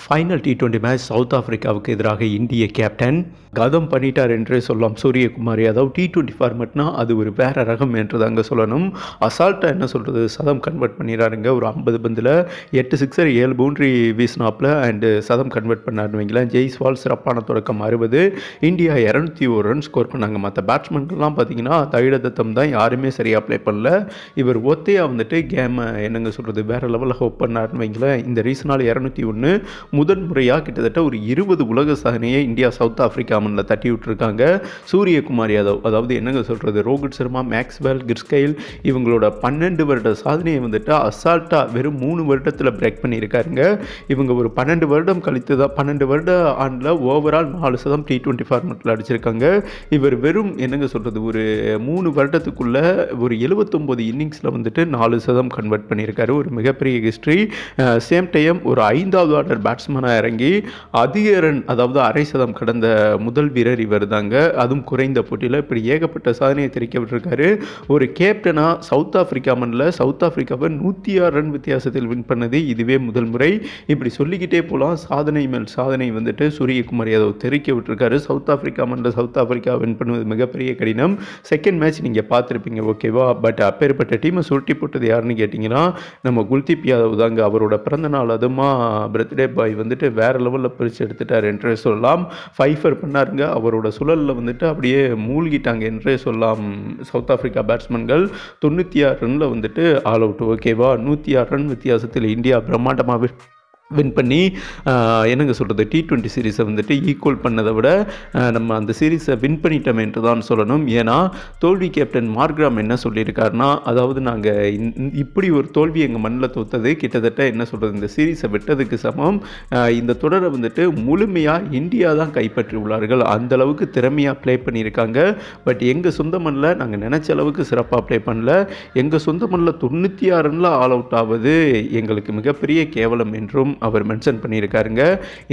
Final T20 match south ஆஃப்ரிக்காவுக்கு எதிராக இந்திய captain கதம் பண்ணிட்டார் என்றே சொல்லலாம் சூரியகுமார் யாதவ். T20 ஃபார்மெட்னா அது ஒரு வேறு ரகம் என்று தாங்க சொல்லணும். அசால்ட்டாக என்ன சொல்கிறது, சதம் கன்வெர்ட் பண்ணிடுறாருங்க. ஒரு 50 பந்தில் 8 சிக்ஸர் 7 பவுண்ட்ரி வீசினாப்பில் அண்டு சதம் கன்வெர்ட் பண்ணாருன்னு வைங்களேன். ஜெய்ஸ்வால் சிறப்பான தொடக்கம் 60, இந்தியா 201 ரன் ஸ்கோர் பண்ணாங்க. மற்ற பேட்ஸ்மேன்கள்லாம் பார்த்தீங்கன்னா தைடதத்தம் தான், யாருமே சரியாக ப்ளே பண்ணல. இவர் ஒத்தையாக வந்துட்டு கேமை என்னங்க சொல்கிறது வேறு லெவலில் ஹோப் பண்ணாருன்னு வைங்களேன். இந்த ரீசனால் 201 முதன் முறையாக கிட்டத்தட்ட ஒரு 20 உலக சாதனையை இந்தியா சவுத் ஆஃப்ரிக்கா மண்ணில் தட்டி விட்டுருக்காங்க. சூரியகுமார் யாதவ், அதாவது என்னங்க சொல்கிறது, ரோஹித் சர்மா, மேக்ஸ்வெல், கிர்ஸ்கைல் இவங்களோட 12 வருட சாதனையை வந்துட்டு அசால்ட்டாக வெறும் 3 வருடத்தில் பிரேக் பண்ணியிருக்காருங்க. இவங்க ஒரு 12 வருடம் கழித்து தான் 12 வருட ஆண்டில் ஓவரால் 4 சதம் T20 ஃபார்மெட்டில் அடிச்சிருக்காங்க. இவர் வெறும் என்னங்க சொல்கிறது ஒரு 3 வருடத்துக்குள்ளே ஒரு 79 இன்னிங்ஸில் வந்துட்டு 4 சதம் கன்வெர்ட் பண்ணியிருக்காரு. ஒரு மிகப்பெரிய ஹிஸ்ட்ரி. சேம் டைம் ஒரு 5வது ஆர்டர் பேட்ஸ்மேனாக இறங்கி அதிக ரன், அதாவது அரை சதம் கடந்த முதல் வீரர் இவர் தாங்க. அதுவும் குறைந்த போட்டியில் இப்படி ஏகப்பட்ட சாதனையை தெரிவிக்க விட்டுருக்காரு. ஒரு கேப்டனாக சவுத் ஆஃப்ரிக்கா மண்ணில் சவுத் ஆஃப்ரிக்காவை 106 ரன் வித்தியாசத்தில் வின் பண்ணது இதுவே முதல் முறை. இப்படி சொல்லிக்கிட்டே போகலாம். சாதனை மேல் சாதனை வந்துட்டு சூரியகுமார் யாதவ் தெரிவிக்க விட்டுருக்காரு. சவுத் ஆஃப்ரிக்கா மண்ணில் சவுத் ஆஃப்ரிக்கா வின் பண்ணுவது மிகப்பெரிய கடினம். செகண்ட் மேட்ச் நீங்கள் பார்த்துருப்பீங்க, ஓகேவா? பட் அப்பேற்பட்ட டீமை சுருட்டி போட்டது யாருன்னு கேட்டிங்கன்னா நம்ம குல்தீப் யாதவ் தாங்க. அவரோட பிறந்த நாள் அதுமா பர்த்டே பாய் வந்துட்டு வேறு லெவலில் பிரித்து எடுத்துட்டார் என்றே சொல்லலாம். ஃபைஃபர் பண்ணாருங்க. அவரோட சுழலில் வந்துட்டு அப்படியே மூழ்கிட்டாங்க என்றே சொல்லலாம் சவுத் ஆஃப்ரிக்கா பேட்ஸ்மேன்கள். 96 ரனில் வந்துட்டு ஆல் அவுட், ஓகேவா? 106 ரன் வித்தியாசத்தில் இந்தியா பிரம்மாண்டமாக வின் பண்ணி என்னங்க சொல்கிறது T20 சீரீஸை வந்துட்டு ஈக்குவல் பண்ணதை விட நம்ம அந்த சீரீஸை வின் பண்ணிட்டோம் என்று தான் சொல்லணும். ஏன்னா தோல்வி கேப்டன் மார்க்ராம் என்ன சொல்லியிருக்காருன்னா, அதாவது நாங்கள் இப்படி ஒரு தோல்வி எங்கள் மண்ணில் தோத்தது கிட்டத்தட்ட என்ன சொல்கிறது இந்த சீரீஸை விட்டதுக்கு சமம். இந்த தொடரை வந்துட்டு முழுமையாக இந்தியா தான் கைப்பற்றி உள்ளார்கள். அந்தளவுக்கு திறமையாக ப்ளே பண்ணியிருக்காங்க. பட் எங்கள் சொந்த மண்ணில் நாங்கள் நினச்ச அளவுக்கு சிறப்பாக ப்ளே பண்ணல. எங்கள் சொந்த மண்ணில் 96 ரனில் ஆல் அவுட் ஆவது எங்களுக்கு மிகப்பெரிய கேவலம் என்றும் அவர் மென்ஷன் பண்ணியிருக்காருங்க.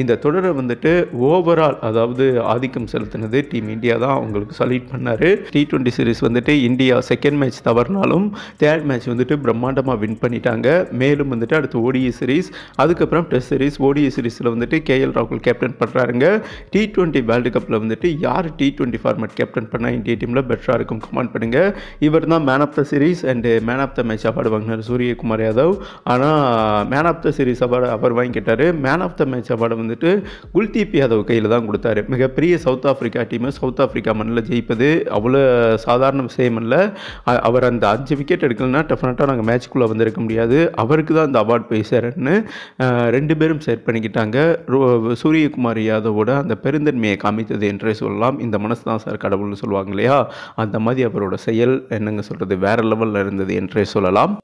இந்த தொடரை வந்துட்டு ஓவரால் அதாவது ஆதிக்கம் செலுத்தினது டீம் இந்தியா தான். அவங்களுக்கு சல்யூட் பண்ணார். T20 சீரீஸ் வந்துட்டு இந்தியா செகண்ட் மேட்ச் தவறினாலும் தேர்ட் மேட்ச் வந்துட்டு பிரம்மாண்டமாக வின் பண்ணிட்டாங்க. மேலும் வந்துட்டு அடுத்து ODI சீரீஸ், அதுக்கப்புறம் டெஸ்ட் சீரீஸ். ODI சீரீஸில் வந்துட்டு KL ராகுல் கேப்டன் பண்ணுறாருங்க. T20 வேர்ல்டு கப்பில் வந்துட்டு யார் T20 ஃபார்மேட் கேப்டன் பண்ணால் இந்திய டீமில் பெட்டராக இருக்கும் கமெண்ட் பண்ணுங்கள். இவர் தான் man of the series and man of the match award வாங்கினார் சூரியகுமார் யாதவ். ஆனால் man of the series award அவர் வாங்கிட்டாரு. Man of the match award வந்துட்டு குல்தீப் யாதவ் கையில் தான் கொடுத்தாரு. மிகப்பெரிய சவுத் ஆஃப்ரிக்கா டீமை சவுத் ஆஃப்ரிக்கா மண்ணில் ஜெயிப்பது அவ்வளோ சாதாரண விஷயம் இல்லை. அவர் அந்த 5 விக்கெட் எடுக்கலன்னா டெஃபினட்டாக நாங்கள் மேட்ச்க்குள்ளே வந்திருக்க முடியாது. அவருக்கு தான் அந்த அவார்டு போய் சேரன்னு 2 பேரும் ஷேர் பண்ணிக்கிட்டாங்க. சூரியகுமார் யாதவோட அந்த பெருந்தன்மையை காமித்தது என்றே சொல்லலாம். இந்த மனசு தான் சார் கடவுள்னு சொல்லுவாங்க இல்லையா, அந்த மாதிரி அவரோட செயல் என்னங்க சொல்கிறது வேறு லெவலில் இருந்தது என்றே சொல்லலாம்.